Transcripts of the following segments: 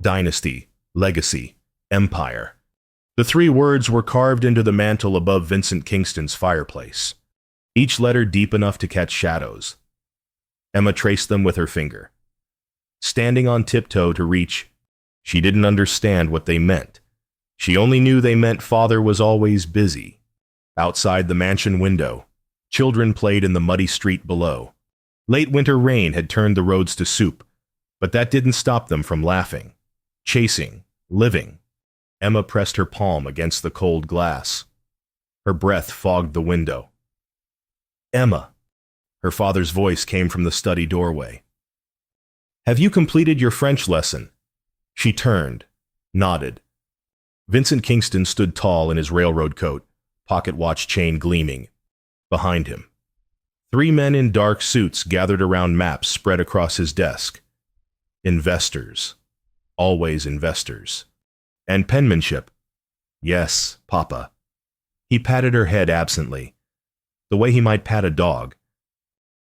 Dynasty, legacy, empire. The three words were carved into the mantel above Vincent Kingston's fireplace, each letter deep enough to catch shadows. Emma traced them with her finger, standing on tiptoe to reach. She didn't understand what they meant. She only knew they meant father was always busy. Outside the mansion window, children played in the muddy street below. Late winter rain had turned the roads to soup, but that didn't stop them from laughing, chasing, living. Emma pressed her palm against the cold glass. Her breath fogged the window. Emma. Her father's voice came from the study doorway. Have you completed your French lesson? She turned, nodded. Vincent Kingston stood tall in his railroad coat, pocket watch chain gleaming. Behind him, three men in dark suits gathered around maps spread across his desk. Investors. Always investors. And penmanship. Yes, Papa. He patted her head absently, the way he might pat a dog.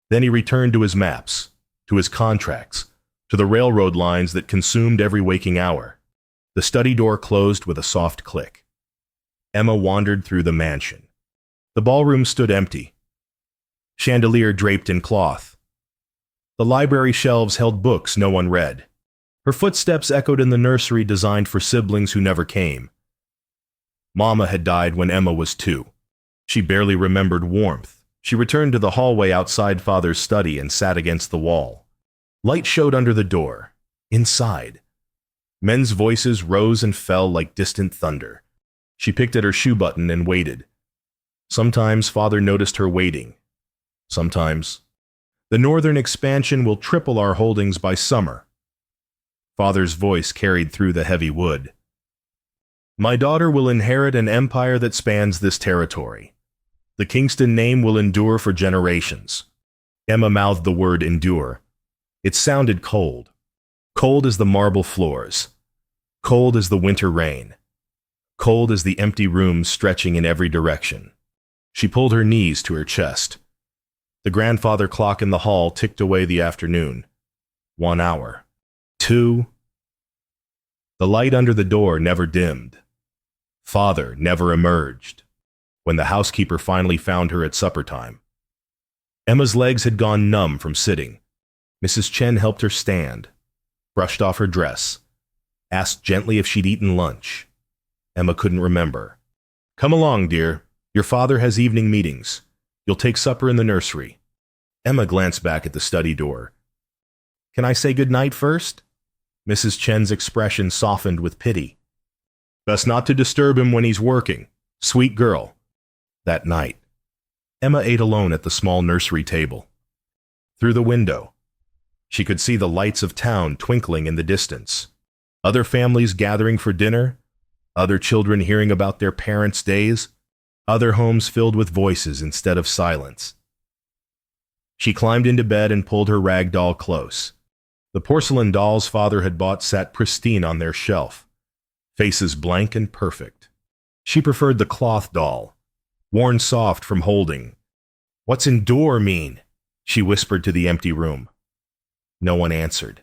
Then he returned to his maps, to his contracts, to the railroad lines that consumed every waking hour. The study door closed with a soft click. Emma wandered through the mansion. The ballroom stood empty, chandelier draped in cloth. The library shelves held books no one read. Her footsteps echoed in the nursery designed for siblings who never came. Mama had died when Emma was 2. She barely remembered warmth. She returned to the hallway outside Father's study and sat against the wall. Light showed under the door. Inside, men's voices rose and fell like distant thunder. She picked at her shoe button and waited. Sometimes Father noticed her waiting. Sometimes, the northern expansion will triple our holdings by summer. Father's voice carried through the heavy wood. My daughter will inherit an empire that spans this territory. The Kingston name will endure for generations. Emma mouthed the word endure. It sounded cold. Cold as the marble floors. Cold as the winter rain. Cold as the empty rooms stretching in every direction. She pulled her knees to her chest. The grandfather clock in the hall ticked away the afternoon. 1 hour. 2. The light under the door never dimmed. Father never emerged. When the housekeeper finally found her at supper time, Emma's legs had gone numb from sitting. Mrs. Chen helped her stand, brushed off her dress, asked gently if she'd eaten lunch. Emma couldn't remember. Come along, dear. Your father has evening meetings. You'll take supper in the nursery. Emma glanced back at the study door. Can I say good night first? Mrs. Chen's expression softened with pity. Best not to disturb him when he's working. Sweet girl. That night, Emma ate alone at the small nursery table. Through the window, she could see the lights of town twinkling in the distance. Other families gathering for dinner, other children hearing about their parents' days, other homes filled with voices instead of silence. She climbed into bed and pulled her rag doll close. The porcelain dolls Father had bought sat pristine on their shelf, faces blank and perfect. She preferred the cloth doll, worn soft from holding. What's endure mean? She whispered to the empty room. No one answered.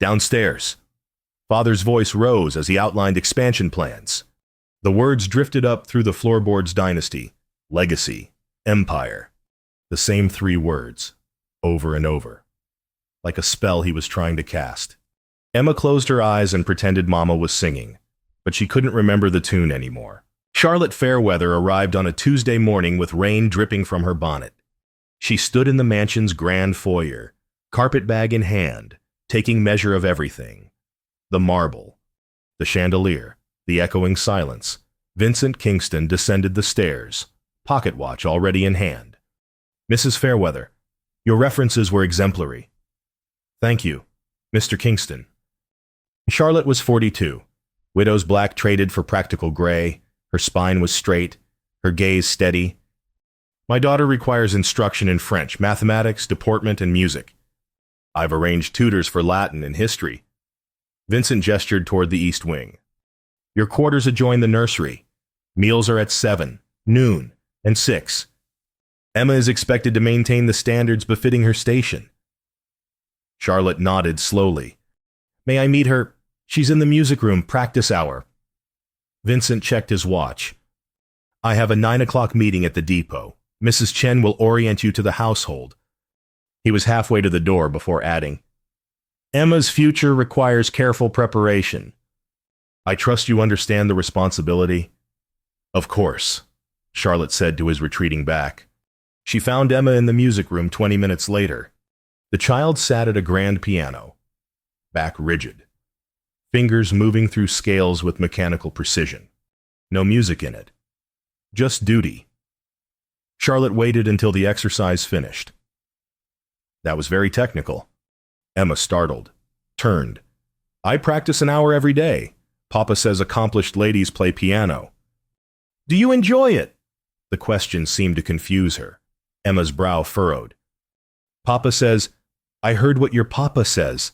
Downstairs, Father's voice rose as he outlined expansion plans. The words drifted up through the floorboards: Dynasty, legacy, empire. The same 3 words, over and over, like a spell he was trying to cast. Emma closed her eyes and pretended Mama was singing, but she couldn't remember the tune anymore. Charlotte Fairweather arrived on a Tuesday morning with rain dripping from her bonnet. She stood in the mansion's grand foyer, carpet bag in hand, taking measure of everything. The marble, the chandelier, the echoing silence. Vincent Kingston descended the stairs, pocket watch already in hand. Mrs. Fairweather, your references were exemplary. Thank you, Mr. Kingston. Charlotte was 42. Widow's black traded for practical gray. Her spine was straight, her gaze steady. My daughter requires instruction in French, mathematics, deportment, and music. I've arranged tutors for Latin and history. Vincent gestured toward the east wing. Your quarters adjoin the nursery. Meals are at 7, noon, and 6. Emma is expected to maintain the standards befitting her station. Charlotte nodded slowly. May I meet her She's in the music room, practice hour. Vincent checked his watch. I have a 9 o'clock meeting at the depot. Mrs. Chen will orient you to the household. He was halfway to the door before adding, Emma's future requires careful preparation. I trust you understand the responsibility? Of course, Charlotte said to his retreating back. She found Emma in the music room 20 minutes later. The child sat at a grand piano, back rigid, fingers moving through scales with mechanical precision. No music in it, just duty. Charlotte waited until the exercise finished. That was very technical. Emma, startled, turned. I practice an hour every day. Papa says accomplished ladies play piano. Do you enjoy it? The question seemed to confuse her. Emma's brow furrowed. Papa says, I heard what your papa says.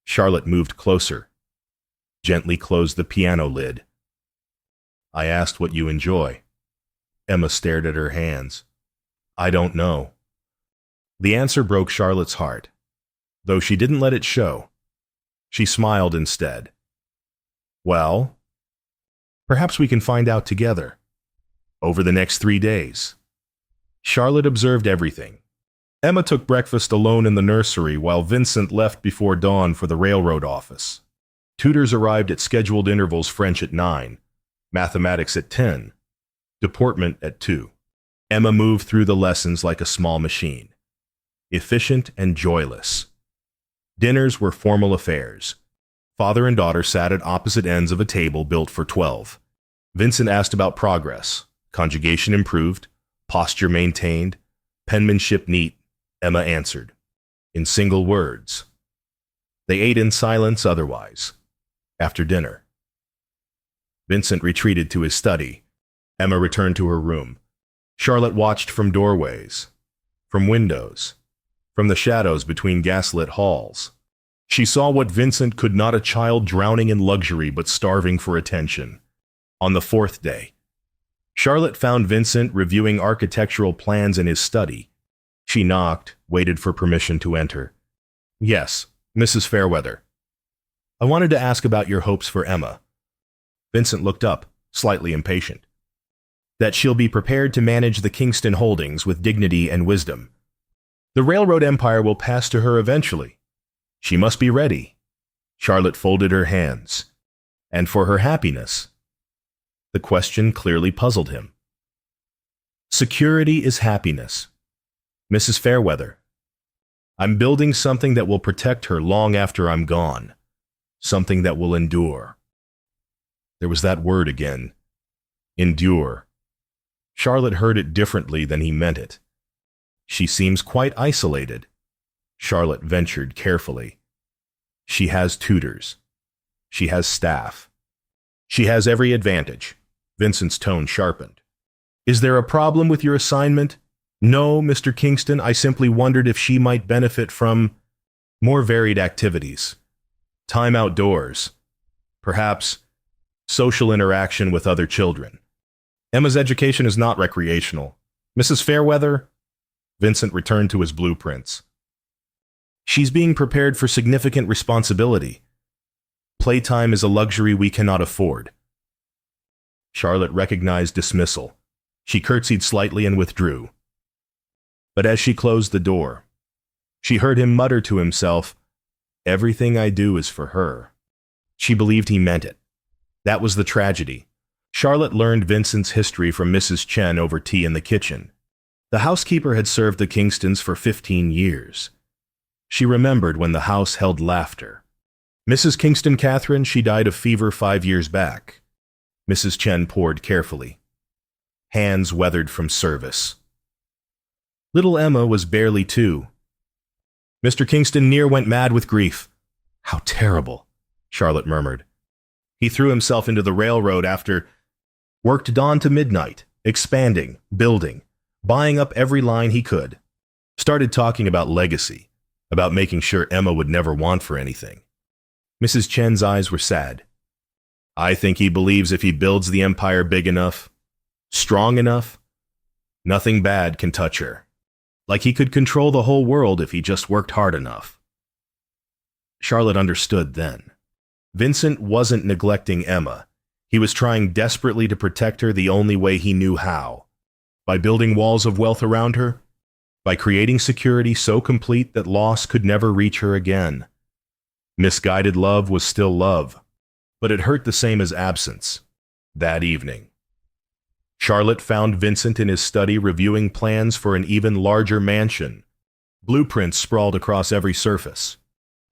Charlotte moved closer, gently closed the piano lid. I asked what you enjoy. Emma stared at her hands. I don't know. The answer broke Charlotte's heart, though she didn't let it show. She smiled instead. Well, perhaps we can find out together. Over the next 3 days. Charlotte observed everything. Emma took breakfast alone in the nursery while Vincent left before dawn for the railroad office. Tutors arrived at scheduled intervals, French at 9, mathematics at 10, deportment at 2. Emma moved through the lessons like a small machine, efficient and joyless. Dinners were formal affairs. Father and daughter sat at opposite ends of a table built for 12. Vincent asked about progress. Conjugation improved, posture maintained, penmanship neat. Emma answered, in single words. They ate in silence otherwise. After dinner, Vincent retreated to his study. Emma returned to her room. Charlotte watched from doorways, from windows, from the shadows between gaslit halls. She saw what Vincent could not, a child drowning in luxury but starving for attention. On the 4th day, Charlotte found Vincent reviewing architectural plans in his study. She knocked, waited for permission to enter. Yes, Mrs. Fairweather. I wanted to ask about your hopes for Emma. Vincent looked up, slightly impatient. That she'll be prepared to manage the Kingston holdings with dignity and wisdom. The railroad empire will pass to her eventually. She must be ready. Charlotte folded her hands. And for her happiness? The question clearly puzzled him. Security is happiness. Mrs. Fairweather, I'm building something that will protect her long after I'm gone. Something that will endure. There was that word again. Endure. Charlotte heard it differently than he meant it. She seems quite isolated. Charlotte ventured carefully. She has tutors. She has staff. She has every advantage. Vincent's tone sharpened. Is there a problem with your assignment? No, Mr. Kingston, I simply wondered if she might benefit from more varied activities. Time outdoors. Perhaps social interaction with other children. Emma's education is not recreational. Mrs. Fairweather? Vincent returned to his blueprints. She's being prepared for significant responsibility. Playtime is a luxury we cannot afford. Charlotte recognized dismissal. She curtsied slightly and withdrew. But as she closed the door, she heard him mutter to himself, everything I do is for her. She believed he meant it. That was the tragedy. Charlotte learned Vincent's history from Mrs. Chen over tea in the kitchen. The housekeeper had served the Kingstons for 15 years. She remembered when the house held laughter. Mrs. Kingston Catherine, she died of fever 5 years back. Mrs. Chen poured carefully. Hands weathered from service. Little Emma was barely 2. Mr. Kingston near went mad with grief. How terrible, Charlotte murmured. He threw himself into the railroad after worked dawn to midnight, expanding, building, buying up every line he could. Started talking about legacy, about making sure Emma would never want for anything. Mrs. Chen's eyes were sad. I think he believes if he builds the empire big enough, strong enough, nothing bad can touch her. Like he could control the whole world if he just worked hard enough. Charlotte understood then. Vincent wasn't neglecting Emma. He was trying desperately to protect her the only way he knew how. By building walls of wealth around her, by creating security so complete that loss could never reach her again. Misguided love was still love, but it hurt the same as absence. That evening, Charlotte found Vincent in his study reviewing plans for an even larger mansion. Blueprints sprawled across every surface.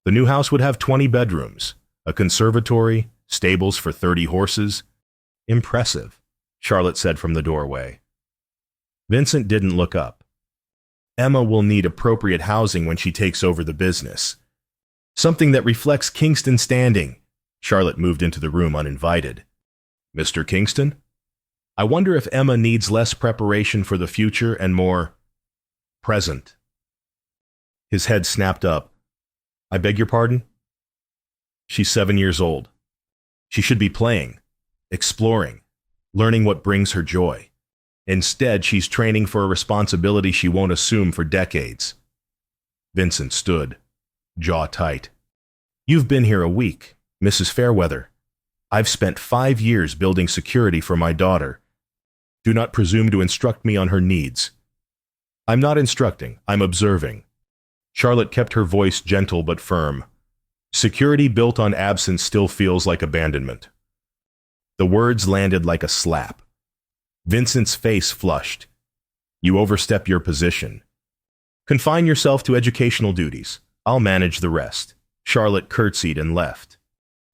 The new house would have 20 bedrooms, a conservatory, stables for 30 horses. Impressive, Charlotte said from the doorway. Vincent didn't look up. Emma will need appropriate housing when she takes over the business. Something that reflects Kingston standing. Charlotte moved into the room uninvited. Mr. Kingston? I wonder if Emma needs less preparation for the future and more present. His head snapped up. I beg your pardon? She's 7 years old. She should be playing, exploring, learning what brings her joy. Instead, she's training for a responsibility she won't assume for decades. Vincent stood, jaw tight. You've been here a week, Mrs. Fairweather. I've spent 5 years building security for my daughter. Do not presume to instruct me on her needs. I'm not instructing, I'm observing. Charlotte kept her voice gentle but firm. Security built on absence still feels like abandonment. The words landed like a slap. Vincent's face flushed. You overstep your position. Confine yourself to educational duties. I'll manage the rest. Charlotte curtsied and left.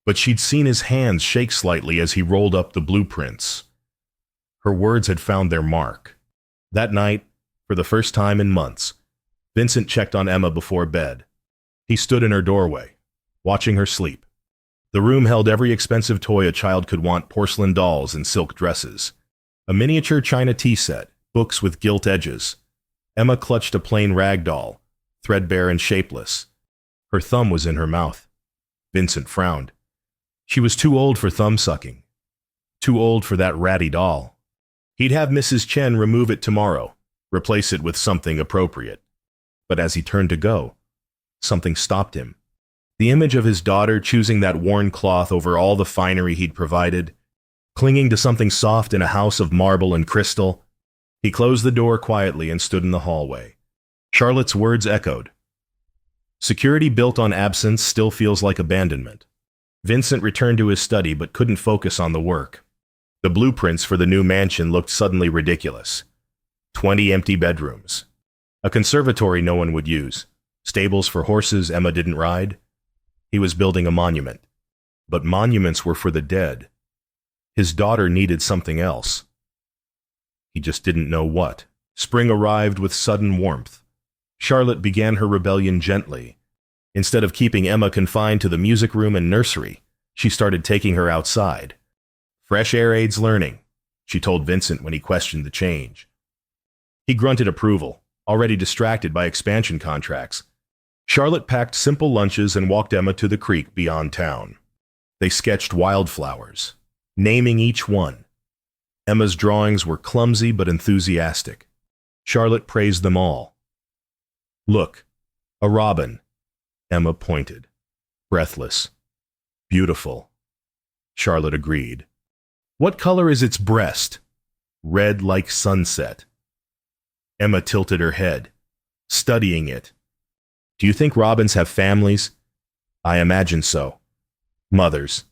But she'd seen his hands shake slightly as he rolled up the blueprints. Her words had found their mark. That night, for the first time in months, Vincent checked on Emma before bed. He stood in her doorway, watching her sleep. The room held every expensive toy a child could want: porcelain dolls and silk dresses. A miniature china tea set, books with gilt edges. Emma clutched a plain rag doll, threadbare and shapeless. Her thumb was in her mouth. Vincent frowned. She was too old for thumb-sucking. Too old for that ratty doll. He'd have Mrs. Chen remove it tomorrow, replace it with something appropriate. But as he turned to go, something stopped him. The image of his daughter choosing that worn cloth over all the finery he'd provided, clinging to something soft in a house of marble and crystal. He closed the door quietly and stood in the hallway. Charlotte's words echoed. Security built on absence still feels like abandonment. Vincent returned to his study but couldn't focus on the work. The blueprints for the new mansion looked suddenly ridiculous. 20 empty bedrooms. A conservatory no one would use. Stables for horses Emma didn't ride. He was building a monument. But monuments were for the dead. His daughter needed something else. He just didn't know what. Spring arrived with sudden warmth. Charlotte began her rebellion gently. Instead of keeping Emma confined to the music room and nursery, she started taking her outside. Fresh air aids learning, she told Vincent when he questioned the change. He grunted approval, already distracted by expansion contracts. Charlotte packed simple lunches and walked Emma to the creek beyond town. They sketched wildflowers, naming each one. Emma's drawings were clumsy but enthusiastic. Charlotte praised them all. Look, a robin. Emma pointed. Breathless. Beautiful. Charlotte agreed. What color is its breast? Red like sunset. Emma tilted her head, studying it. Do you think robins have families? I imagine so. Mothers.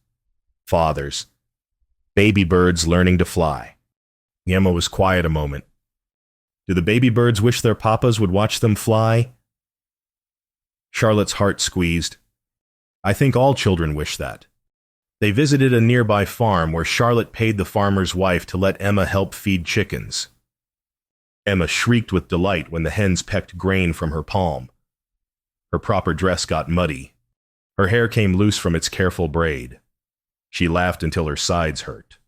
Fathers. Baby birds learning to fly. Emma was quiet a moment. Do the baby birds wish their papas would watch them fly? Charlotte's heart squeezed. I think all children wish that. They visited a nearby farm where Charlotte paid the farmer's wife to let Emma help feed chickens. Emma shrieked with delight when the hens pecked grain from her palm. Her proper dress got muddy. Her hair came loose from its careful braid. She laughed until her sides hurt.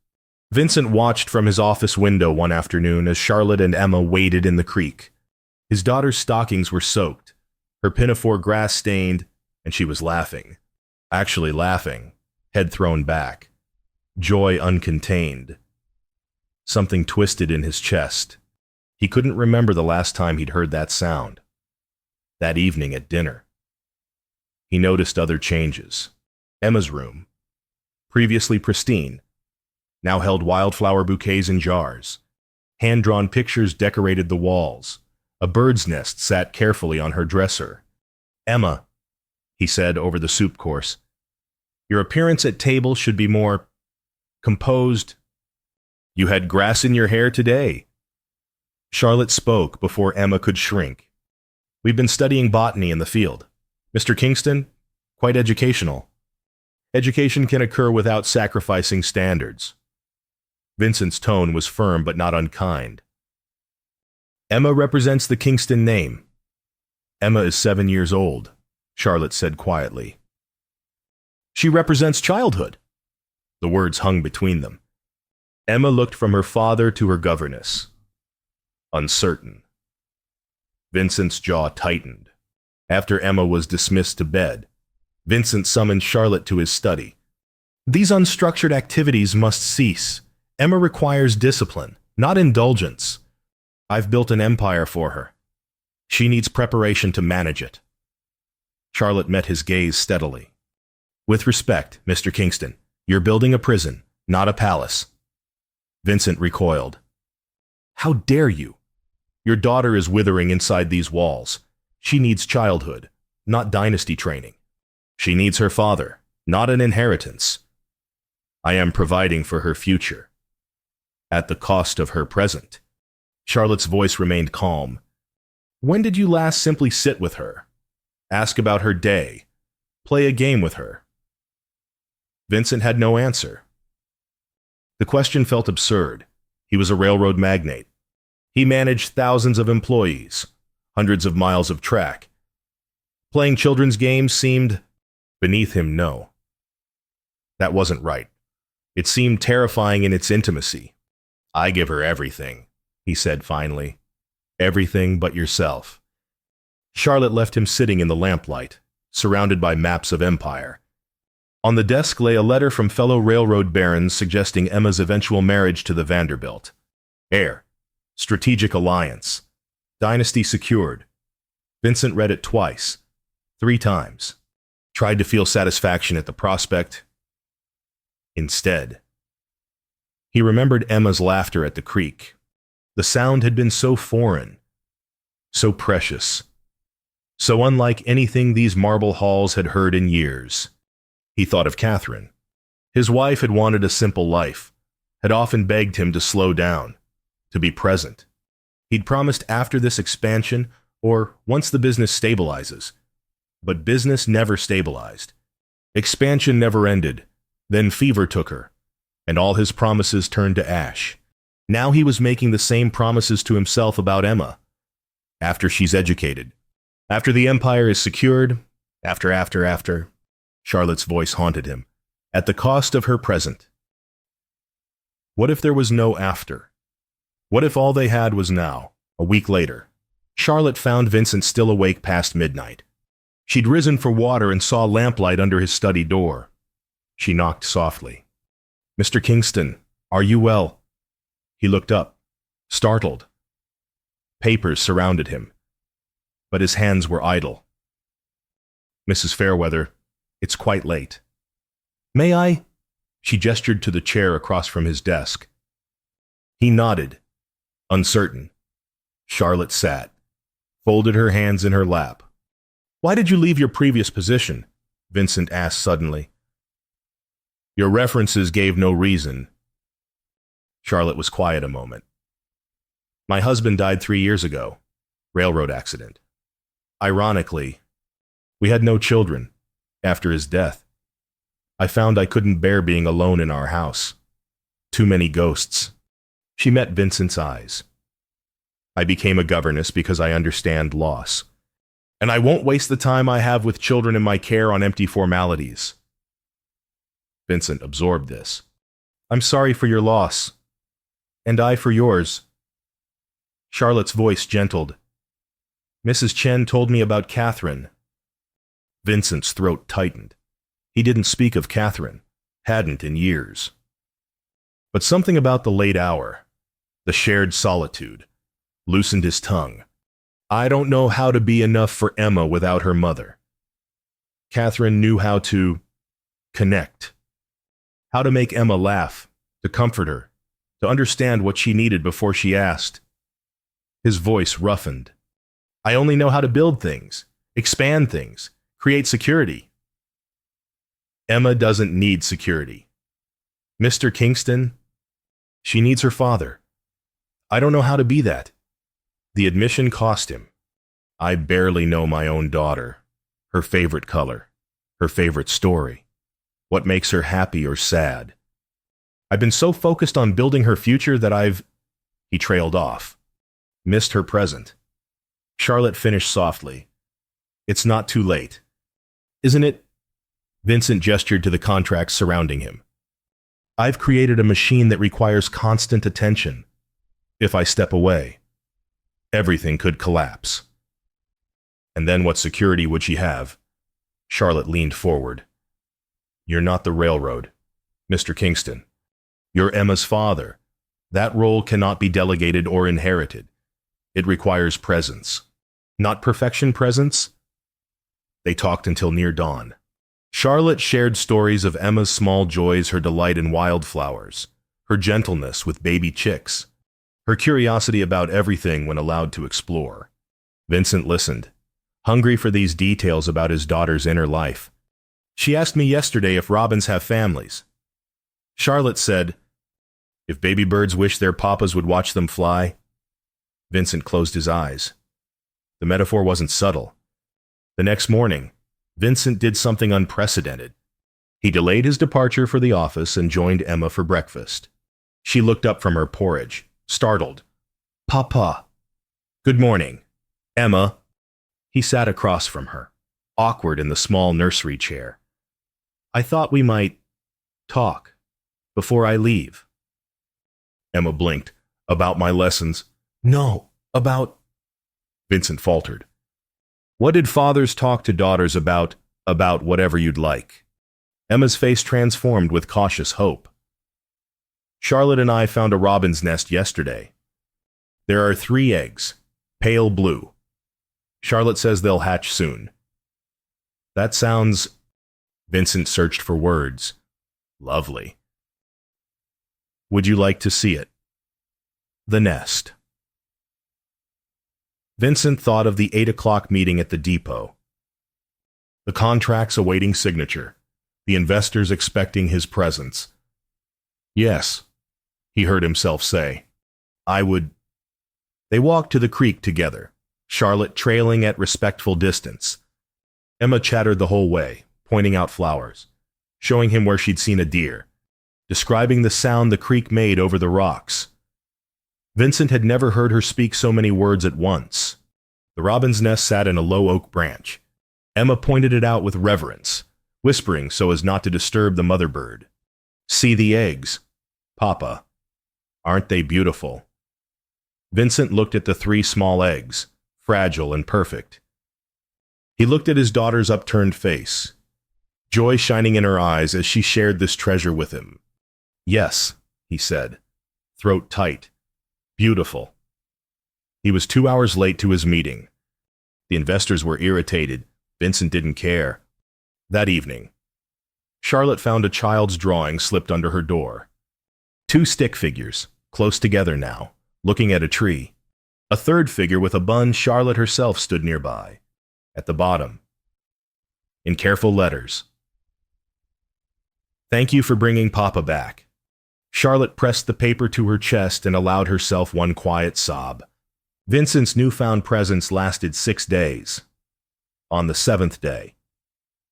Vincent watched from his office window one afternoon as Charlotte and Emma waded in the creek. His daughter's stockings were soaked, her pinafore grass-stained, and she was laughing. Actually laughing, head thrown back. Joy uncontained. Something twisted in his chest. He couldn't remember the last time he'd heard that sound. That evening at dinner. He noticed other changes. Emma's room, previously pristine, now held wildflower bouquets in jars. Hand-drawn pictures decorated the walls. A bird's nest sat carefully on her dresser. "Emma," he said over the soup course, "your appearance at table should be more composed. You had grass in your hair today." Charlotte spoke before Emma could shrink. "We've been studying botany in the field. Mr. Kingston, quite educational. Education can occur without sacrificing standards." Vincent's tone was firm but not unkind. "Emma represents the Kingston name." "Emma is 7 years old," Charlotte said quietly. "She represents childhood." The words hung between them. Emma looked from her father to her governess. Uncertain. Vincent's jaw tightened. After Emma was dismissed to bed, Vincent summoned Charlotte to his study. "These unstructured activities must cease. Emma requires discipline, not indulgence. I've built an empire for her. She needs preparation to manage it." Charlotte met his gaze steadily. "With respect, Mr. Kingston, you're building a prison, not a palace." Vincent recoiled. "How dare you? Your daughter is withering inside these walls. She needs childhood, not dynasty training. She needs her father, not an inheritance. I am providing for her future, at the cost of her present." Charlotte's voice remained calm. "When did you last simply sit with her? Ask about her day? Play a game with her?" Vincent had no answer. The question felt absurd. He was a railroad magnate. He managed thousands of employees, hundreds of miles of track. Playing children's games seemed beneath him. No. That wasn't right. It seemed terrifying in its intimacy. "I give her everything," he said finally. "Everything but yourself." Charlotte left him sitting in the lamplight, surrounded by maps of empire. On the desk lay a letter from fellow railroad barons suggesting Emma's eventual marriage to the Vanderbilt. Heir. Strategic alliance. Dynasty secured. Vincent read it twice. 3 times. Tried to feel satisfaction at the prospect. Instead, he remembered Emma's laughter at the creek. The sound had been so foreign, so precious, so unlike anything these marble halls had heard in years. He thought of Catherine. His wife had wanted a simple life, had often begged him to slow down, to be present. He'd promised after this expansion, or once the business stabilizes. But business never stabilized. Expansion never ended. Then fever took her, and all his promises turned to ash. Now he was making the same promises to himself about Emma. After she's educated. After the empire is secured. After. Charlotte's voice haunted him. At the cost of her present. What if there was no after? What if all they had was now, a week later? Charlotte found Vincent still awake past midnight. She'd risen for water and saw lamplight under his study door. She knocked softly. "Mr. Kingston, are you well?" He looked up, startled. Papers surrounded him, but his hands were idle. "Mrs. Fairweather, it's quite late." "May I?" She gestured to the chair across from his desk. He nodded, uncertain. Charlotte sat, folded her hands in her lap. "Why did you leave your previous position?" Vincent asked suddenly. "Your references gave no reason." Charlotte was quiet a moment. "My husband died 3 years ago. Railroad accident. Ironically, we had no children. After his death, I found I couldn't bear being alone in our house. Too many ghosts." She met Vincent's eyes. "I became a governess because I understand loss. And I won't waste the time I have with children in my care on empty formalities." Vincent absorbed this. "I'm sorry for your loss. And I for yours." Charlotte's voice gentled. "Mrs. Chen told me about Catherine." Vincent's throat tightened. He didn't speak of Catherine, hadn't in years. But something about the late hour, the shared solitude, loosened his tongue. "I don't know how to be enough for Emma without her mother. Catherine knew how to connect." how to make Emma laugh, to comfort her, to understand what she needed before she asked. His voice roughened. I only know how to build things, expand things, create security. Emma doesn't need security. Mr. Kingston, she needs her father. I don't know how to be that. The admission cost him. I barely know my own daughter, her favorite color, her favorite story, what makes her happy or sad. I've been so focused on building her future that he trailed off, missed her present. Charlotte finished softly. It's not too late. Isn't it? Vincent gestured to the contracts surrounding him. I've created a machine that requires constant attention. If I step away, everything could collapse. And then what security would she have? Charlotte leaned forward. You're not the railroad, Mr. Kingston. You're Emma's father. That role cannot be delegated or inherited. It requires presence. Not perfection presence? They talked until near dawn. Charlotte shared stories of Emma's small joys, her delight in wildflowers, her gentleness with baby chicks, her curiosity about everything when allowed to explore. Vincent listened, hungry for these details about his daughter's inner life. She asked me yesterday if robins have families. Charlotte said, if baby birds wish their papas would watch them fly. Vincent closed his eyes. The metaphor wasn't subtle. The next morning, Vincent did something unprecedented. He delayed his departure for the office and joined Emma for breakfast. She looked up from her porridge, startled. Papa. Good morning. Emma. He sat across from her, awkward in the small nursery chair. I thought we might talk before I leave. Emma blinked. About my lessons? No, about... Vincent faltered. What did fathers talk to daughters about whatever you'd like? Emma's face transformed with cautious hope. Charlotte and I found a robin's nest yesterday. There are 3 eggs, pale blue. Charlotte says they'll hatch soon. That sounds... Vincent searched for words. Lovely. Would you like to see it? The nest. Vincent thought of the 8 o'clock meeting at the depot. The contracts awaiting signature, the investors expecting his presence. Yes, he heard himself say. I would... They walked to the creek together, Charlotte trailing at respectful distance. Emma chattered the whole way, pointing out flowers, showing him where she'd seen a deer, describing the sound the creek made over the rocks. Vincent had never heard her speak so many words at once. The robin's nest sat in a low oak branch. Emma pointed it out with reverence, whispering so as not to disturb the mother bird. See the eggs, Papa. Aren't they beautiful? Vincent looked at the 3 small eggs, fragile and perfect. He looked at his daughter's upturned face, joy shining in her eyes as she shared this treasure with him. Yes, he said, throat tight. Beautiful. He was 2 hours late to his meeting. The investors were irritated. Vincent didn't care. That evening, Charlotte found a child's drawing slipped under her door. 2 stick figures, close together now, looking at a tree. A third figure with a bun. Charlotte herself stood nearby. At the bottom, in careful letters, thank you for bringing Papa back. Charlotte pressed the paper to her chest and allowed herself one quiet sob. Vincent's newfound presence lasted 6 days. On the 7th day,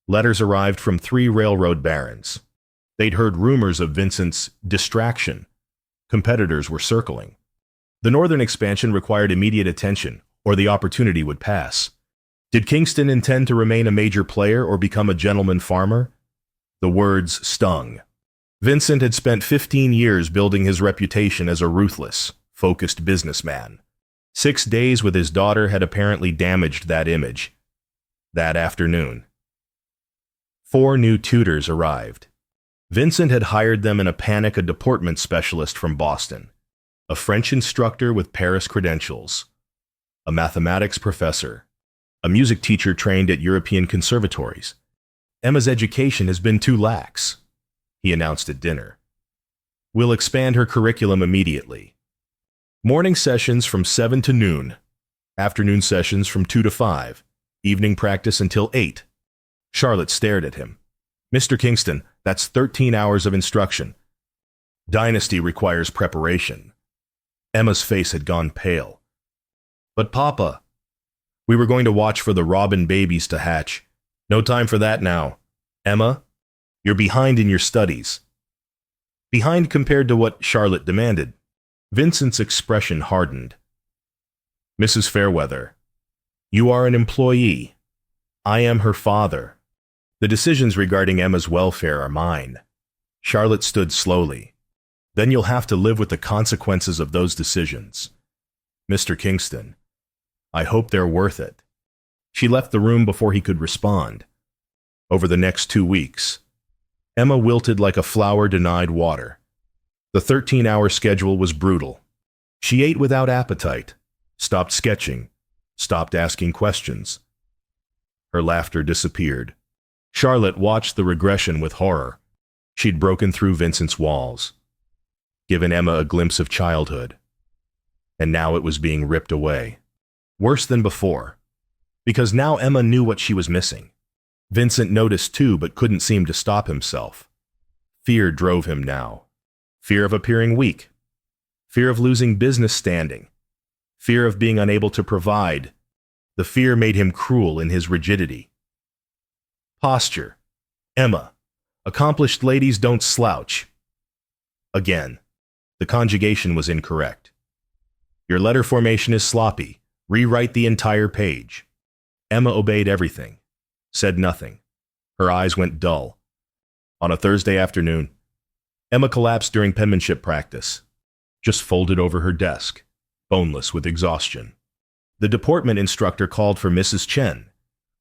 letters arrived from 3 railroad barons. They'd heard rumors of Vincent's distraction. Competitors were circling. The northern expansion required immediate attention, or the opportunity would pass. Did Kingston intend to remain a major player or become a gentleman farmer? The words stung. Vincent had spent 15 years building his reputation as a ruthless, focused businessman. 6 days with his daughter had apparently damaged that image. That afternoon, 4 new tutors arrived. Vincent had hired them in a panic, a deportment specialist from Boston, a French instructor with Paris credentials, a mathematics professor, a music teacher trained at European conservatories. Emma's education has been too lax. he announced at dinner. We'll expand her curriculum immediately. Morning sessions from 7 to noon, afternoon sessions from 2 to 5, evening practice until 8. Charlotte stared at him. Mr. Kingston, that's 13 hours of instruction. Dynasty requires preparation. Emma's face had gone pale. But Papa, we were going to watch for the robin babies to hatch. No time for that now. Emma, you're behind in your studies. Behind compared to what Charlotte demanded. Vincent's expression hardened. Mrs. Fairweather, you are an employee. I am her father. The decisions regarding Emma's welfare are mine. Charlotte stood slowly. Then you'll have to live with the consequences of those decisions. Mr. Kingston, I hope they're worth it. She left the room before he could respond. Over the next 2 weeks, Emma wilted like a flower denied water. The 13-hour schedule was brutal. She ate without appetite, stopped sketching, stopped asking questions. Her laughter disappeared. Charlotte watched the regression with horror. She'd broken through Vincent's walls, given Emma a glimpse of childhood, and now it was being ripped away. Worse than before, because now Emma knew what she was missing. Vincent noticed too, but couldn't seem to stop himself. Fear drove him now. Fear of appearing weak. Fear of losing business standing. Fear of being unable to provide. The fear made him cruel in his rigidity. Posture. Emma. Accomplished ladies don't slouch. Again. The conjugation was incorrect. Your letter formation is sloppy. Rewrite the entire page. Emma obeyed everything. Said nothing. Her eyes went dull. On a Thursday afternoon, Emma collapsed during penmanship practice. Just folded over her desk, boneless with exhaustion. The deportment instructor called for Mrs. Chen,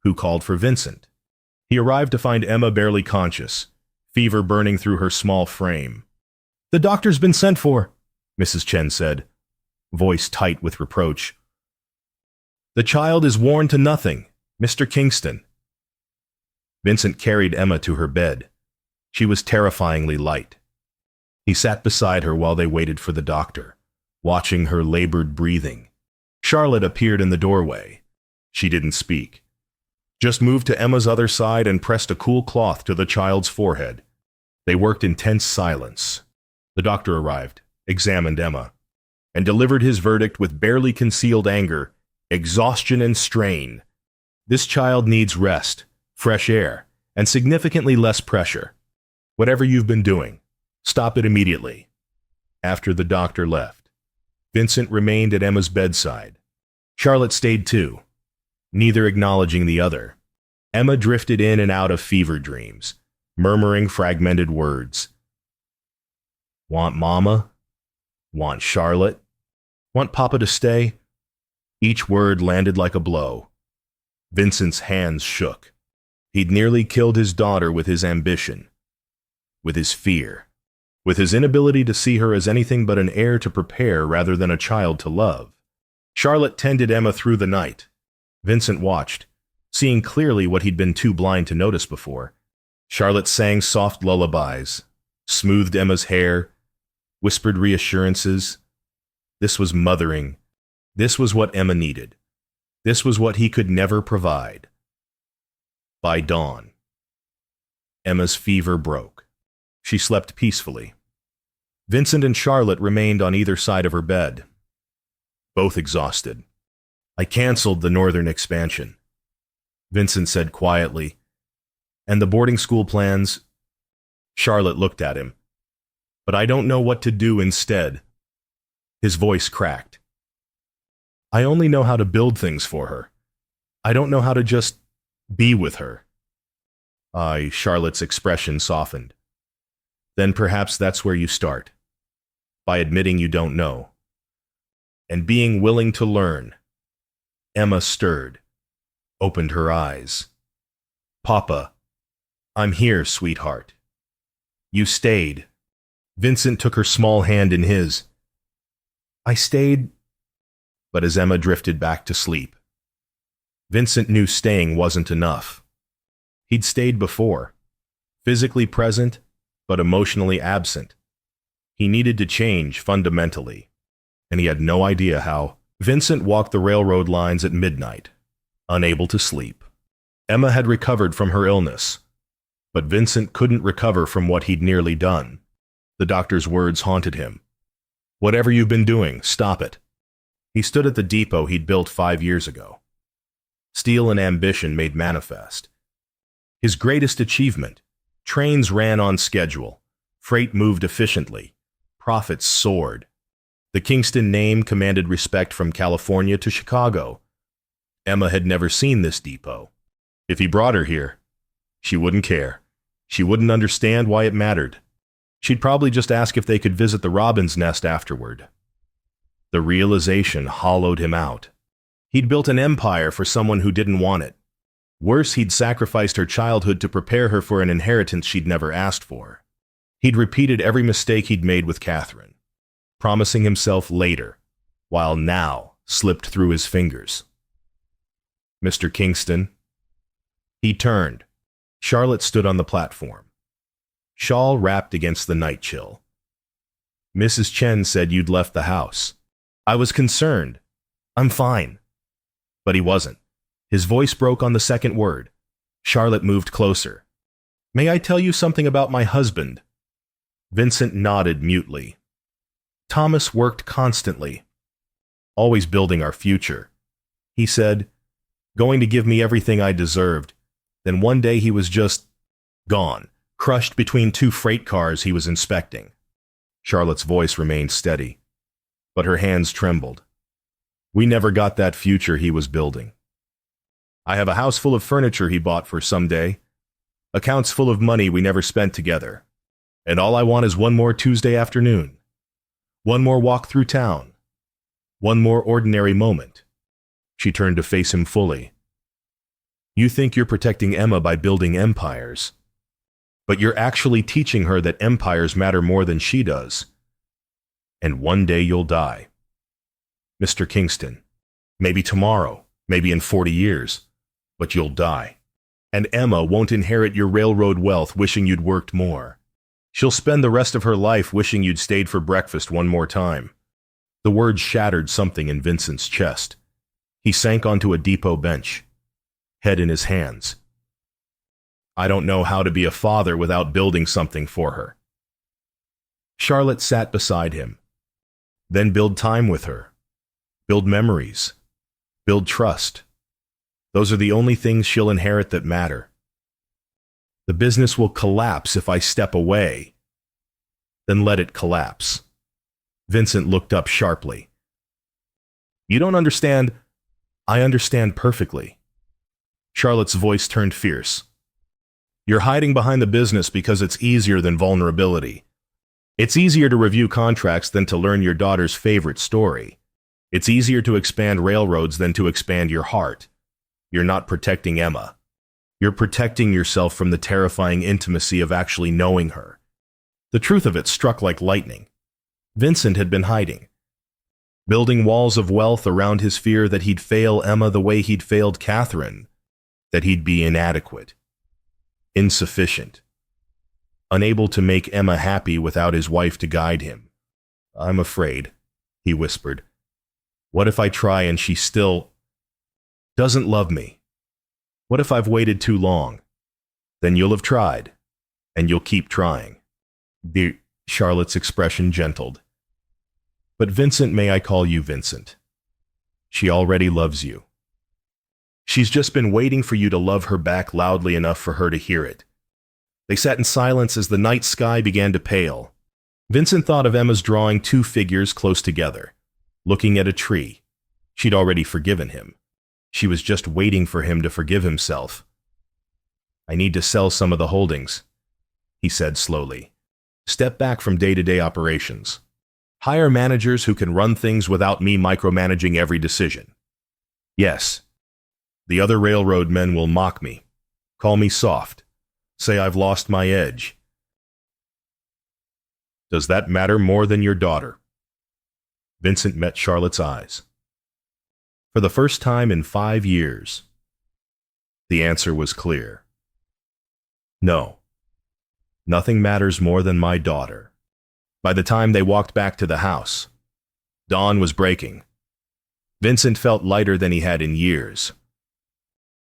who called for Vincent. He arrived to find Emma barely conscious, fever burning through her small frame. The doctor's been sent for, Mrs. Chen said, voice tight with reproach. The child is worn to nothing, Mr. Kingston. Vincent carried Emma to her bed. She was terrifyingly light. He sat beside her while they waited for the doctor, watching her labored breathing. Charlotte appeared in the doorway. She didn't speak. Just moved to Emma's other side and pressed a cool cloth to the child's forehead. They worked in tense silence. The doctor arrived, examined Emma, and delivered his verdict with barely concealed anger, exhaustion and strain. This child needs rest, fresh air, and significantly less pressure. Whatever you've been doing, stop it immediately. After the doctor left, Vincent remained at Emma's bedside. Charlotte stayed too, neither acknowledging the other. Emma drifted in and out of fever dreams, murmuring fragmented words. Want Mama? Want Charlotte? Want Papa to stay? Each word landed like a blow. Vincent's hands shook. He'd nearly killed his daughter with his ambition, with his fear, with his inability to see her as anything but an heir to prepare rather than a child to love. Charlotte tended Emma through the night. Vincent watched, seeing clearly what he'd been too blind to notice before. Charlotte sang soft lullabies, smoothed Emma's hair, whispered reassurances. This was mothering. This was what Emma needed. This was what he could never provide. By dawn, Emma's fever broke. She slept peacefully. Vincent and Charlotte remained on either side of her bed, both exhausted. I canceled the northern expansion, Vincent said quietly. And the boarding school plans? Charlotte looked at him. But I don't know what to do instead. His voice cracked. I only know how to build things for her. I don't know how to just be with her. Charlotte's expression softened. Then perhaps that's where you start. By admitting you don't know. And being willing to learn. Emma stirred, opened her eyes. Papa, I'm here, sweetheart. You stayed. Vincent took her small hand in his. I stayed. But as Emma drifted back to sleep, Vincent knew staying wasn't enough. He'd stayed before, physically present, but emotionally absent. He needed to change fundamentally, and he had no idea how. Vincent walked the railroad lines at midnight, unable to sleep. Emma had recovered from her illness, but Vincent couldn't recover from what he'd nearly done. The doctor's words haunted him. "Whatever you've been doing, stop it." He stood at the depot he'd built 5 years ago. Steel and ambition made manifest. His greatest achievement: trains ran on schedule, freight moved efficiently, profits soared. The Kingston name commanded respect from California to Chicago. Emma had never seen this depot. If he brought her here, she wouldn't care. She wouldn't understand why it mattered. She'd probably just ask if they could visit the robin's nest afterward. The realization hollowed him out. He'd built an empire for someone who didn't want it. Worse, he'd sacrificed her childhood to prepare her for an inheritance she'd never asked for. He'd repeated every mistake he'd made with Catherine, promising himself later, while now slipped through his fingers. "Mr. Kingston." He turned. Charlotte stood on the platform, shawl wrapped against the night chill. "Mrs. Chen said you'd left the house. I was concerned. I'm fine." But he wasn't. His voice broke on the second word. Charlotte moved closer. "May I tell you something about my husband?" Vincent nodded mutely. "Thomas worked constantly, always building our future. He said, going to give me everything I deserved. Then one day he was just gone, crushed between 2 freight cars he was inspecting." Charlotte's voice remained steady, but her hands trembled. "We never got that future he was building. I have a house full of furniture he bought for someday, accounts full of money we never spent together, and all I want is one more Tuesday afternoon, one more walk through town, one more ordinary moment." She turned to face him fully. "You think you're protecting Emma by building empires, but you're actually teaching her that empires matter more than she does. And one day you'll die. Mr. Kingston, maybe tomorrow, maybe in 40 years, but you'll die. And Emma won't inherit your railroad wealth wishing you'd worked more. She'll spend the rest of her life wishing you'd stayed for breakfast one more time." The words shattered something in Vincent's chest. He sank onto a depot bench, head in his hands. "I don't know how to be a father without building something for her." Charlotte sat beside him. "Then build time with her. Build memories. Build trust. Those are the only things she'll inherit that matter. The business will collapse if I step away. Then let it collapse." Vincent looked up sharply. "You don't understand." "I understand perfectly." Charlotte's voice turned fierce. "You're hiding behind the business because it's easier than vulnerability. It's easier to review contracts than to learn your daughter's favorite story. It's easier to expand railroads than to expand your heart. You're not protecting Emma. You're protecting yourself from the terrifying intimacy of actually knowing her." The truth of it struck like lightning. Vincent had been hiding, building walls of wealth around his fear that he'd fail Emma the way he'd failed Catherine, that he'd be inadequate, insufficient, unable to make Emma happy without his wife to guide him. "I'm afraid," he whispered. "What if I try and she still doesn't love me? What if I've waited too long? Then you'll have tried, and you'll keep trying." Charlotte's expression gentled. "But Vincent, may I call you Vincent? She already loves you. She's just been waiting for you to love her back loudly enough for her to hear it." They sat in silence as the night sky began to pale. Vincent thought of Emma's drawing 2 figures close together, looking at a tree. She'd already forgiven him. She was just waiting for him to forgive himself. "I need to sell some of the holdings," he said slowly. "Step back from day-to-day operations. Hire managers who can run things without me micromanaging every decision. Yes, the other railroad men will mock me, call me soft, say I've lost my edge. Does that matter more than your daughter?" Vincent met Charlotte's eyes. For the first time in 5 years, the answer was clear. No. Nothing matters more than my daughter. By the time they walked back to the house, dawn was breaking. Vincent felt lighter than he had in years.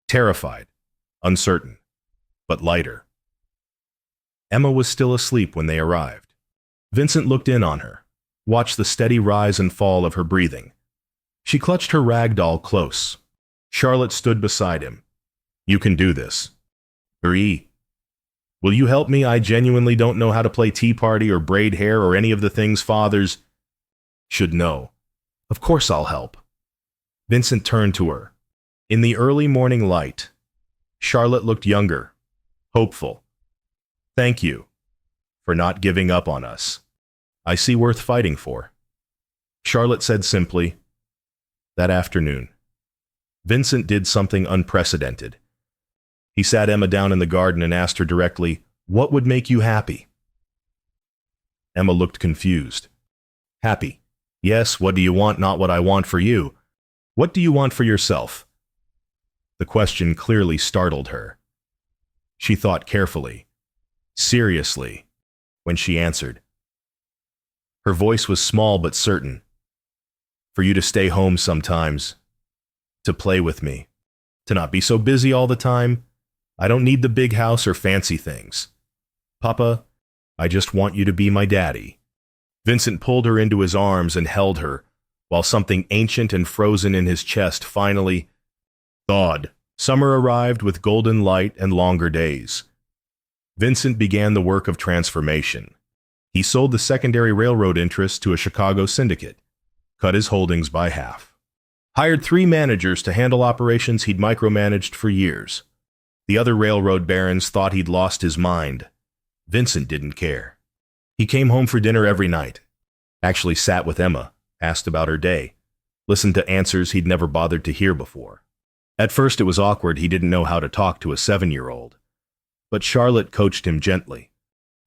Terrified, uncertain, but lighter. Emma was still asleep when they arrived. Vincent looked in on her, watched the steady rise and fall of her breathing. She clutched her rag doll close. Charlotte stood beside him. You can do this. Bree, will you help me? I genuinely don't know how to play tea party or braid hair or any of the things fathers should know. Of course I'll help. Vincent turned to her. In the early morning light, Charlotte looked younger, hopeful. Thank you for not giving up on us. I see worth fighting for. Charlotte said simply. That afternoon, Vincent did something unprecedented. He sat Emma down in the garden and asked her directly, "What would make you happy?" Emma looked confused. Happy. Yes, what do you want? Not what I want for you. What do you want for yourself? The question clearly startled her. She thought carefully, seriously, when she answered. Her voice was small but certain. For you to stay home sometimes, to play with me, to not be so busy all the time. I don't need the big house or fancy things. Papa, I just want you to be my daddy. Vincent pulled her into his arms and held her, while something ancient and frozen in his chest finally thawed. Summer arrived with golden light and longer days. Vincent began the work of transformation. He sold the secondary railroad interests to a Chicago syndicate, cut his holdings by half, hired 3 managers to handle operations he'd micromanaged for years. The other railroad barons thought he'd lost his mind. Vincent didn't care. He came home for dinner every night, actually sat with Emma, asked about her day, listened to answers he'd never bothered to hear before. At first it was awkward. He didn't know how to talk to a 7-year-old. But Charlotte coached him gently.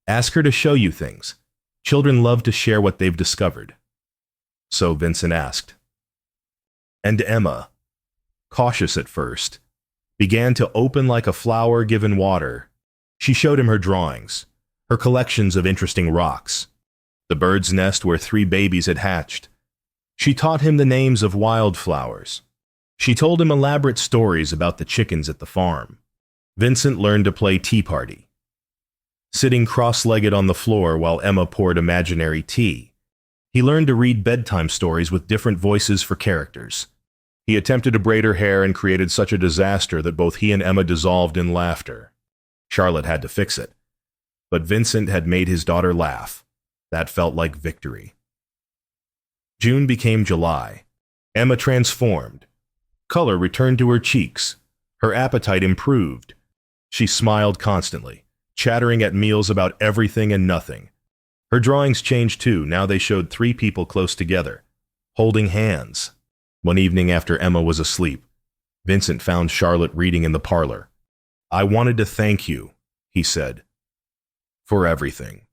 Ask her to show you things. Children love to share what they've discovered. So Vincent asked. And Emma, cautious at first, began to open like a flower given water. She showed him her drawings, her collections of interesting rocks, the bird's nest where 3 babies had hatched. She taught him the names of wildflowers. She told him elaborate stories about the chickens at the farm. Vincent learned to play tea party, sitting cross-legged on the floor while Emma poured imaginary tea. He learned to read bedtime stories with different voices for characters. He attempted to braid her hair and created such a disaster that both he and Emma dissolved in laughter. Charlotte had to fix it. But Vincent had made his daughter laugh. That felt like victory. June became July. Emma transformed. Color returned to her cheeks. Her appetite improved. She smiled constantly, chattering at meals about everything and nothing. Her drawings changed too. Now they showed 3 people close together, holding hands. One evening after Emma was asleep, Vincent found Charlotte reading in the parlor. I wanted to thank you, he said, for everything.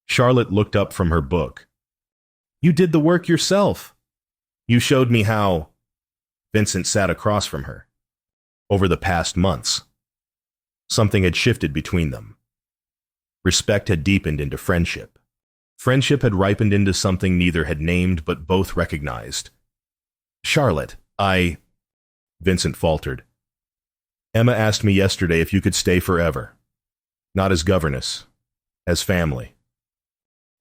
Charlotte looked up from her book. You did the work yourself. You showed me how. Vincent sat across from her. Over the past months, something had shifted between them. Respect had deepened into friendship. Friendship had ripened into something neither had named but both recognized. Charlotte, Vincent faltered. Emma asked me yesterday if you could stay forever. Not as governess, as family.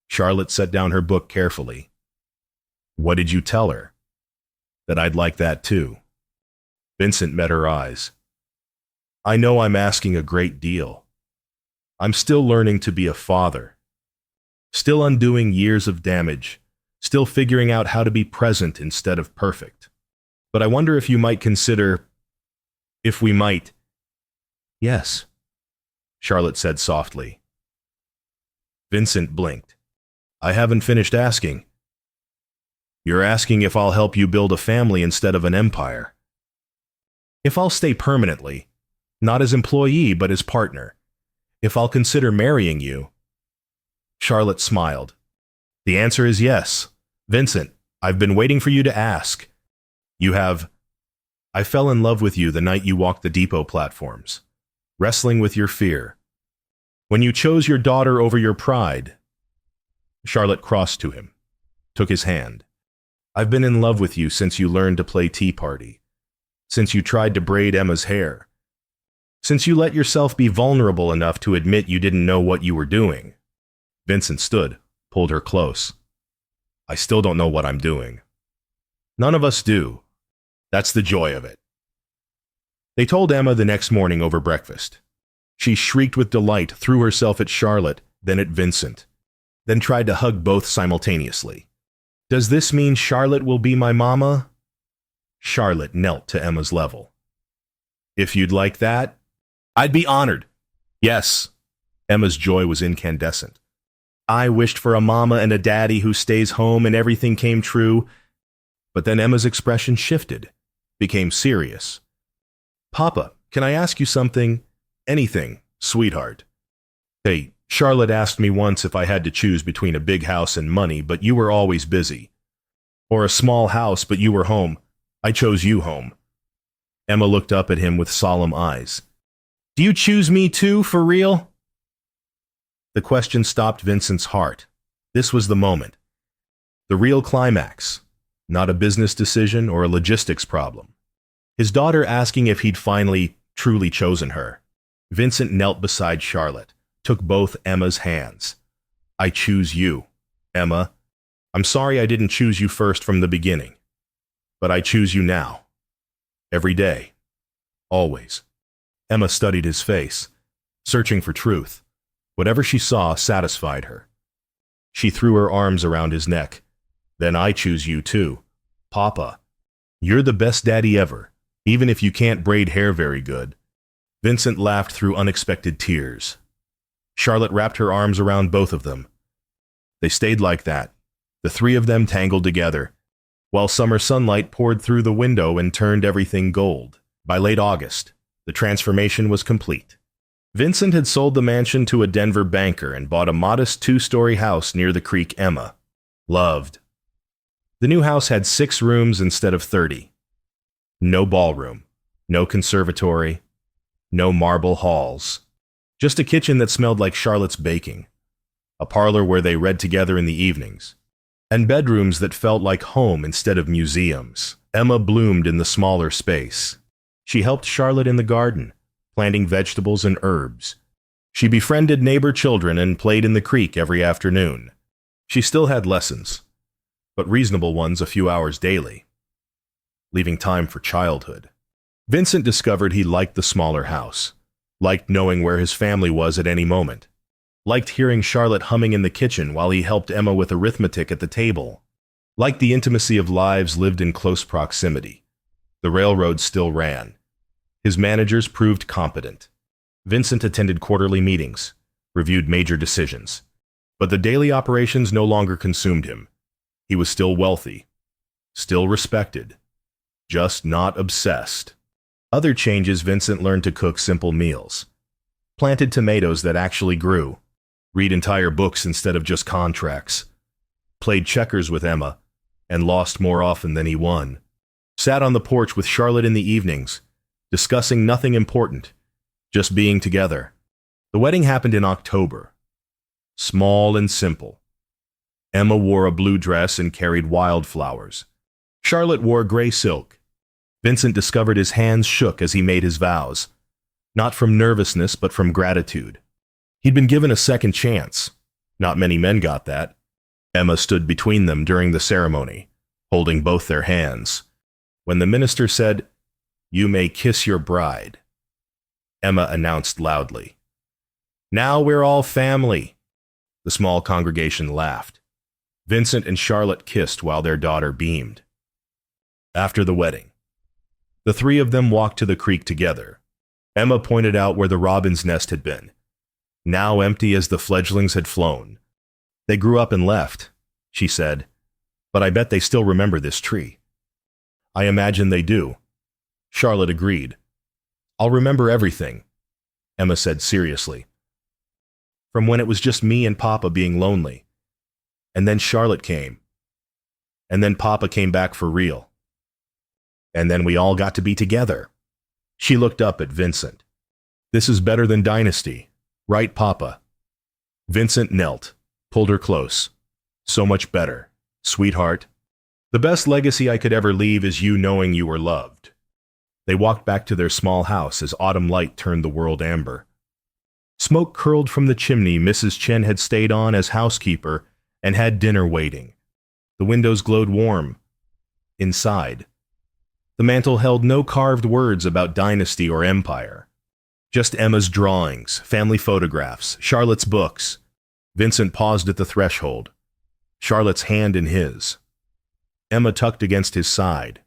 Charlotte set down her book carefully. What did you tell her? That I'd like that too. Vincent met her eyes. I know I'm asking a great deal. I'm still learning to be a father. Still undoing years of damage. Still figuring out how to be present instead of perfect. But I wonder if you might consider, if we might. Yes, Charlotte said softly. Vincent blinked. I haven't finished asking. You're asking if I'll help you build a family instead of an empire. If I'll stay permanently, not as employee but as partner. If I'll consider marrying you. Charlotte smiled. The answer is yes. Vincent, I've been waiting for you to ask. You have. I fell in love with you the night you walked the depot platforms, wrestling with your fear. When you chose your daughter over your pride. Charlotte crossed to him, took his hand. I've been in love with you since you learned to play tea party, since you tried to braid Emma's hair, since you let yourself be vulnerable enough to admit you didn't know what you were doing. Vincent stood, pulled her close. I still don't know what I'm doing. None of us do. That's the joy of it. They told Emma the next morning over breakfast. She shrieked with delight, threw herself at Charlotte, then at Vincent, then tried to hug both simultaneously. Does this mean Charlotte will be my mama? Charlotte knelt to Emma's level. If you'd like that, I'd be honored. Yes. Emma's joy was incandescent. I wished for a mama and a daddy who stays home and everything came true. But then Emma's expression shifted, became serious. Papa, can I ask you something? Anything, sweetheart. Hey, Charlotte asked me once if I had to choose between a big house and money, but you were always busy. Or a small house, but you were home. I chose you home. Emma looked up at him with solemn eyes. Do you choose me too, for real? The question stopped Vincent's heart. This was the moment. The real climax, not a business decision or a logistics problem. His daughter asking if he'd finally, truly chosen her. Vincent knelt beside Charlotte, took both Emma's hands. I choose you, Emma. I'm sorry I didn't choose you first from the beginning, but I choose you now. Every day. Always. Emma studied his face, searching for truth. Whatever she saw satisfied her. She threw her arms around his neck. Then I choose you too, Papa. You're the best daddy ever, even if you can't braid hair very good. Vincent laughed through unexpected tears. Charlotte wrapped her arms around both of them. They stayed like that, the three of them tangled together, while summer sunlight poured through the window and turned everything gold. By late August, the transformation was complete. Vincent had sold the mansion to a Denver banker and bought a modest 2-story house near the creek Emma loved. The new house had 6 rooms instead of 30. No ballroom, no conservatory, no marble halls. Just a kitchen that smelled like Charlotte's baking, a parlor where they read together in the evenings, and bedrooms that felt like home instead of museums. Emma bloomed in the smaller space. She helped Charlotte in the garden, planting vegetables and herbs. She befriended neighbor children and played in the creek every afternoon. She still had lessons, but reasonable ones a few hours daily, leaving time for childhood. Vincent discovered he liked the smaller house, liked knowing where his family was at any moment, liked hearing Charlotte humming in the kitchen while he helped Emma with arithmetic at the table, liked the intimacy of lives lived in close proximity. The railroad still ran. His managers proved competent. Vincent attended quarterly meetings, reviewed major decisions. But the daily operations no longer consumed him. He was still wealthy, still respected, just not obsessed. Other changes: Vincent learned to cook simple meals, planted tomatoes that actually grew, read entire books instead of just contracts, played checkers with Emma, and lost more often than he won, sat on the porch with Charlotte in the evenings, discussing nothing important, just being together. The wedding happened in October. Small and simple. Emma wore a blue dress and carried wildflowers. Charlotte wore gray silk. Vincent discovered his hands shook as he made his vows, not from nervousness but from gratitude. He'd been given a second chance. Not many men got that. Emma stood between them during the ceremony, holding both their hands. When the minister said, "You may kiss your bride," Emma announced loudly, "Now we're all family." The small congregation laughed. Vincent and Charlotte kissed while their daughter beamed. After the wedding, the three of them walked to the creek together. Emma pointed out where the robin's nest had been, now empty as the fledglings had flown. "They grew up and left," she said, "but I bet they still remember this tree." "I imagine they do," Charlotte agreed. "I'll remember everything," Emma said seriously. "From when it was just me and Papa being lonely. And then Charlotte came. And then Papa came back for real. And then we all got to be together." She looked up at Vincent. "This is better than Dynasty," Right, Papa. Vincent knelt, pulled her close. So much better, sweetheart. The best legacy I could ever leave is you knowing you were loved. They walked back to their small house as autumn light turned the world amber. Smoke curled from the chimney Mrs. Chen had stayed on as housekeeper and had dinner waiting. The windows glowed warm. Inside, the mantel held no carved words about dynasty or empire. Just Emma's drawings, family photographs, Charlotte's books. Vincent paused at the threshold, Charlotte's hand in his. Emma tucked against his side.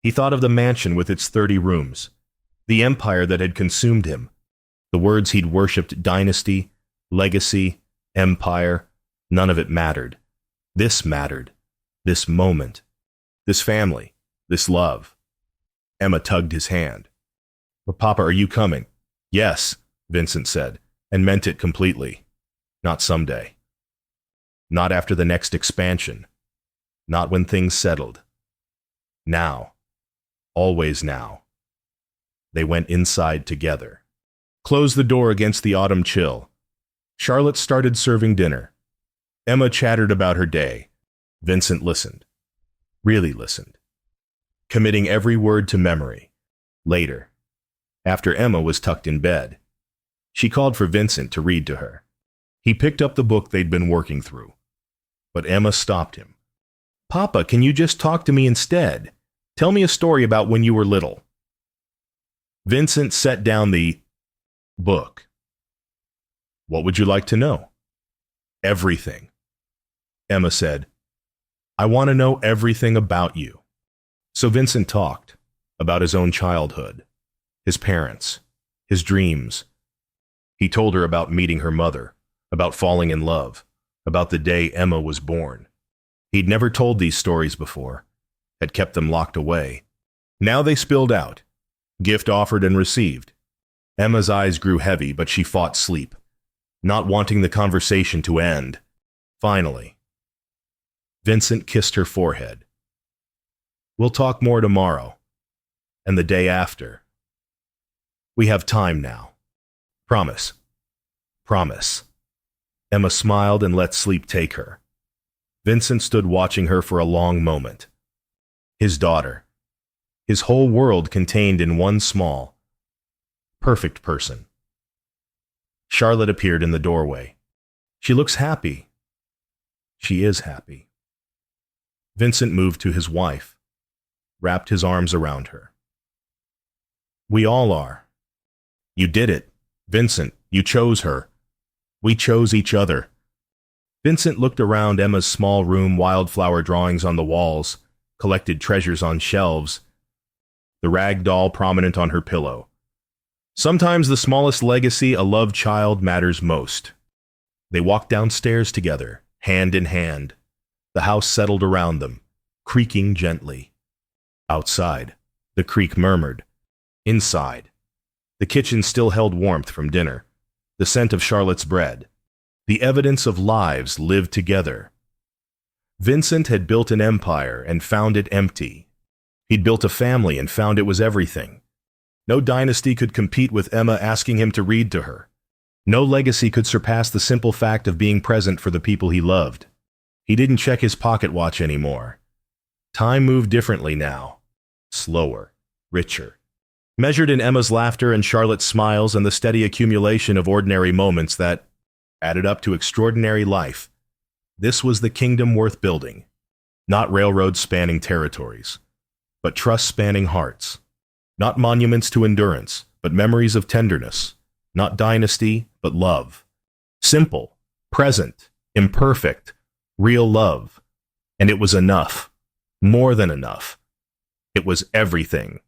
He thought of the mansion with its 30 rooms, the empire that had consumed him, the words he'd worshipped: dynasty, legacy, empire. None of it mattered. This mattered. This moment. This family. This love. Emma tugged his hand. "But Papa, are you coming?" "Yes," Vincent said, and meant it completely. Not someday. Not after the next expansion. Not when things settled. Now. Always now. They went inside together. Closed the door against the autumn chill. Charlotte started serving dinner. Emma chattered about her day. Vincent listened. Really listened. Committing every word to memory. Later, after Emma was tucked in bed, she called for Vincent to read to her. He picked up the book they'd been working through. But Emma stopped him. "Papa, can you just talk to me instead? Tell me a story about when you were little." Vincent set down the book. "What would you like to know?" "Everything." Emma said, "I want to know everything about you." So Vincent talked about his own childhood, his parents, his dreams. He told her about meeting her mother, about falling in love, about the day Emma was born. He'd never told these stories before, had kept them locked away. Now they spilled out, gift offered and received. Emma's eyes grew heavy, but she fought sleep, not wanting the conversation to end. Finally, Vincent kissed her forehead. "We'll talk more tomorrow, and the day after. We have time now. Promise. Promise." Emma smiled and let sleep take her. Vincent stood watching her for a long moment. His daughter. His whole world contained in one small, perfect person. Charlotte appeared in the doorway. "She looks happy." "She is happy." Vincent moved to his wife, wrapped his arms around her. "We all are. You did it, Vincent. You chose her. We chose each other." Vincent looked around Emma's small room, wildflower drawings on the walls, collected treasures on shelves, the rag doll prominent on her pillow. Sometimes the smallest legacy, a loved child, matters most. They walked downstairs together, hand in hand. The house settled around them, creaking gently. Outside, the creak murmured. Inside, the kitchen still held warmth from dinner, the scent of Charlotte's bread, the evidence of lives lived together. Vincent had built an empire and found it empty. He'd built a family and found it was everything. No dynasty could compete with Emma asking him to read to her. No legacy could surpass the simple fact of being present for the people he loved. He didn't check his pocket watch anymore. Time moved differently now. Slower, richer. Measured in Emma's laughter and Charlotte's smiles and the steady accumulation of ordinary moments that added up to extraordinary life. This was the kingdom worth building. Not railroads spanning territories, but trust spanning hearts. Not monuments to endurance, but memories of tenderness. Not dynasty, but love. Simple, present, imperfect, real love. And it was enough. More than enough. It was everything.